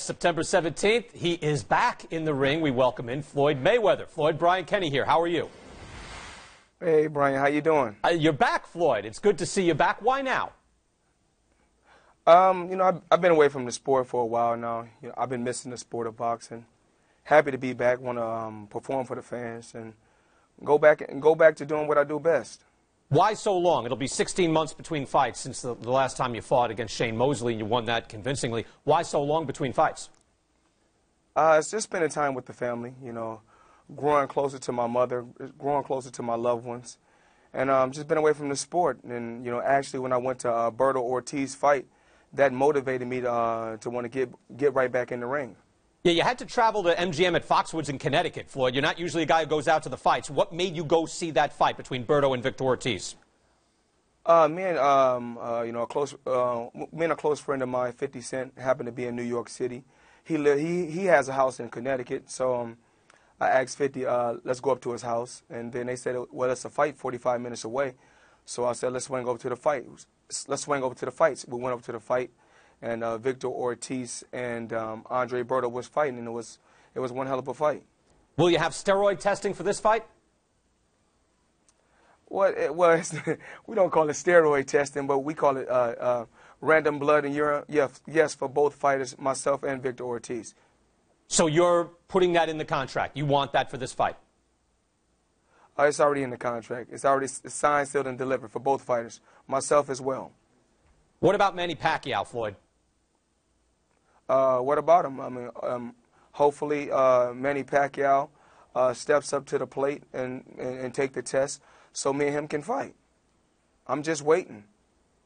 September 17th, he is back in the ring. We welcome in Floyd Mayweather. Floyd, Brian Kenny here. How are you? Hey, Brian. How you doing? You're back, Floyd. It's good to see you back. Why now? I've been away from the sport for a while now. I've been missing the sport of boxing. Happy to be back. Want to perform for the fans and go back to doing what I do best. Why so long? It'll be 16 months between fights since the last time you fought against Shane Mosley, and you won that convincingly. Why so long between fights? It's just spending time with the family, growing closer to my mother, growing closer to my loved ones, and just been away from the sport. And, actually when I went to Berto Ortiz fight, that motivated me to want to get right back in the ring. Yeah, you had to travel to MGM at Foxwoods in Connecticut, Floyd. You're not usually a guy who goes out to the fights. What made you go see that fight between Berto and Victor Ortiz? Me and a close friend of mine, 50 Cent, happened to be in New York City. He has a house in Connecticut, so I asked 50, let's go up to his house, and then they said, well, it's a fight 45 minutes away. So I said, let's swing over to the fight. Let's swing over to the fights. We went over to the fight. And Victor Ortiz and Andre Berto was fighting, and it was one hell of a fight. Will you have steroid testing for this fight? Well, we don't call it steroid testing, but we call it random blood and urine. Yes, for both fighters, myself and Victor Ortiz. So you're putting that in the contract. You want that for this fight? It's already in the contract. It's already signed, sealed, and delivered for both fighters, myself as well. What about Manny Pacquiao, Floyd? What about him? I mean, hopefully Manny Pacquiao steps up to the plate and take the test so me and him can fight. I'm just waiting.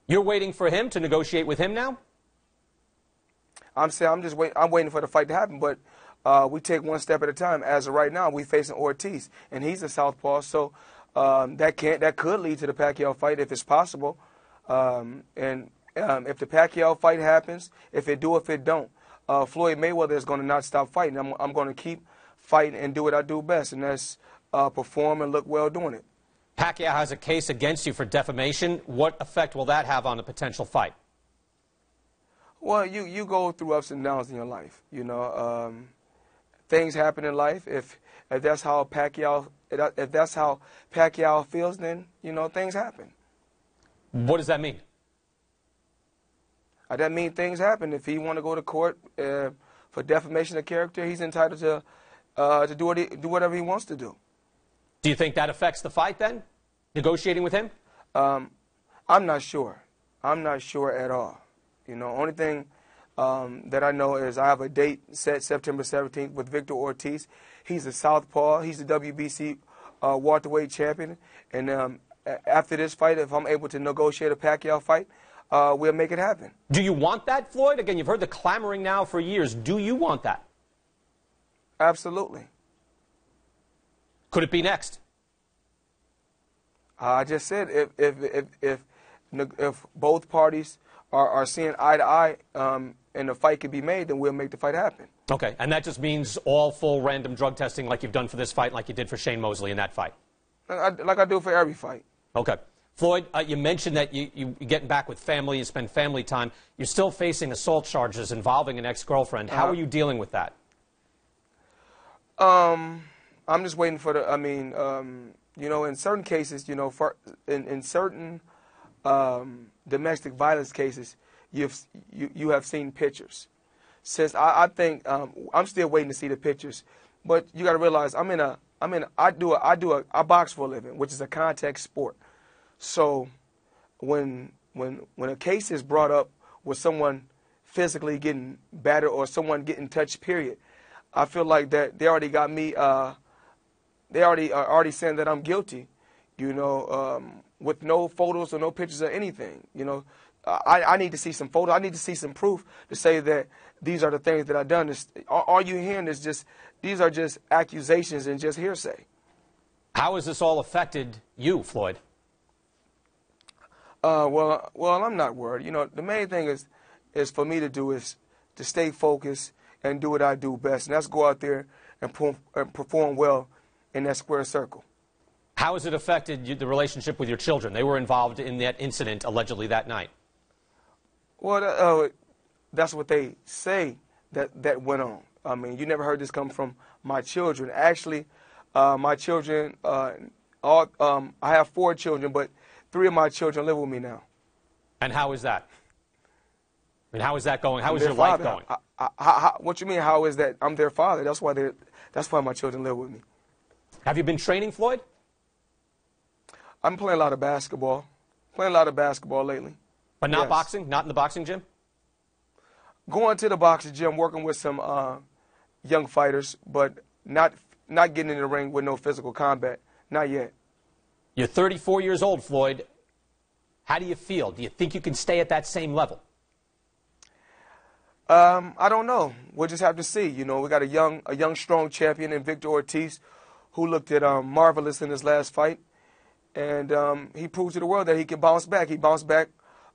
You're waiting for him to negotiate with him now? I'm just waiting. I'm waiting for the fight to happen, but we take one step at a time. As of right now, we're facing Ortiz, and he's a southpaw, so that could lead to the Pacquiao fight if it's possible. If the Pacquiao fight happens, if it don't, Floyd Mayweather is going to not stop fighting. I'm going to keep fighting and do what I do best, and that's perform and look well doing it. Pacquiao has a case against you for defamation. What effect will that have on a potential fight? Well, you go through ups and downs in your life. Things happen in life. If that's how Pacquiao feels, then things happen. What does that mean? That means things happen. If he want to go to court for defamation of character, he's entitled to do whatever he wants to do. Do you think that affects the fight then? Negotiating with him? I'm not sure. I'm not sure at all. Only thing that I know is I have a date set September 17th with Victor Ortiz. He's a southpaw. He's the WBC welterweight champion. And after this fight, if I'm able to negotiate a Pacquiao fight, we'll make it happen. Do you want that, Floyd? Again, you've heard the clamoring now for years. Do you want that? Absolutely. Could it be next? I just said if both parties are seeing eye to eye and the fight can be made, then we'll make the fight happen. Okay, and that just means all full random drug testing like you've done for this fight, like you did for Shane Mosley in that fight? Like I do for every fight. Okay. Floyd, you mentioned that you're getting back with family, you spend family time. You're still facing assault charges involving an ex-girlfriend. How are you dealing with that? I'm just waiting for the, in certain cases, in certain domestic violence cases, you have seen pictures. Since I think I'm still waiting to see the pictures, but you got to realize I box for a living, which is a contact sport. So when a case is brought up with someone physically getting battered or someone getting touched, period, I feel like that they already got me. They already saying that I'm guilty, with no photos or no pictures or anything. I need to see some photos. I need to see some proof to say that these are the things that I've done. All you hearing is these are just accusations and just hearsay. How has this all affected you, Floyd? Well, I'm not worried. The main thing is for me to do is to stay focused and do what I do best, and that's go out there and perform well in that square circle. How has it affected the relationship with your children? They were involved in that incident allegedly that night. Well, that's what they say that went on. I mean, you never heard this come from my children. Actually, my children, I have 4 children, but 3 of my children live with me now. And how is that? I mean, how is that going? How is Their your life father. going? What you mean? How is that? I'm their father. That's why my children live with me. Have you been training, Floyd? I'm playing a lot of basketball. Playing a lot of basketball lately. But not Yes. boxing? Not in the boxing gym? Going to the boxing gym, working with some young fighters, but not getting in the ring with no physical combat. Not yet. You're 34 years old, Floyd. How do you feel? Do you think you can stay at that same level? I don't know. We'll just have to see. You know, we got a young, strong champion in Victor Ortiz, who looked at marvelous in his last fight, and he proved to the world that he can bounce back. He bounced back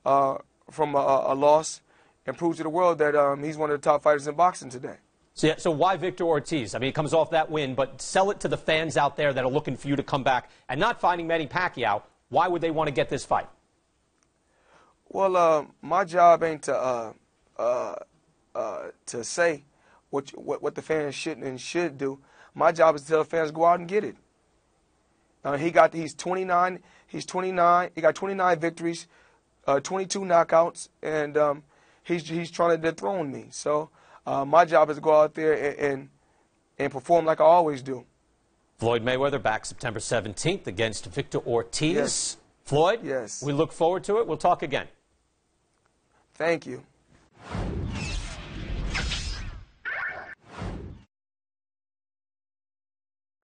from a loss, and proved to the world that he's one of the top fighters in boxing today. So why Victor Ortiz? I mean, he comes off that win, but sell it to the fans out there that are looking for you to come back and not finding Manny Pacquiao. Why would they want to get this fight? Well, my job ain't to say what the fans shouldn't and should do. My job is to tell the fans go out and get it. He's 29. He's 29. He got 29 victories, 22 knockouts, and he's trying to dethrone me. So my job is to go out there and perform like I always do. Floyd Mayweather back September 17th against Victor Ortiz. Yes. Floyd, yes. We look forward to it. We'll talk again. Thank you.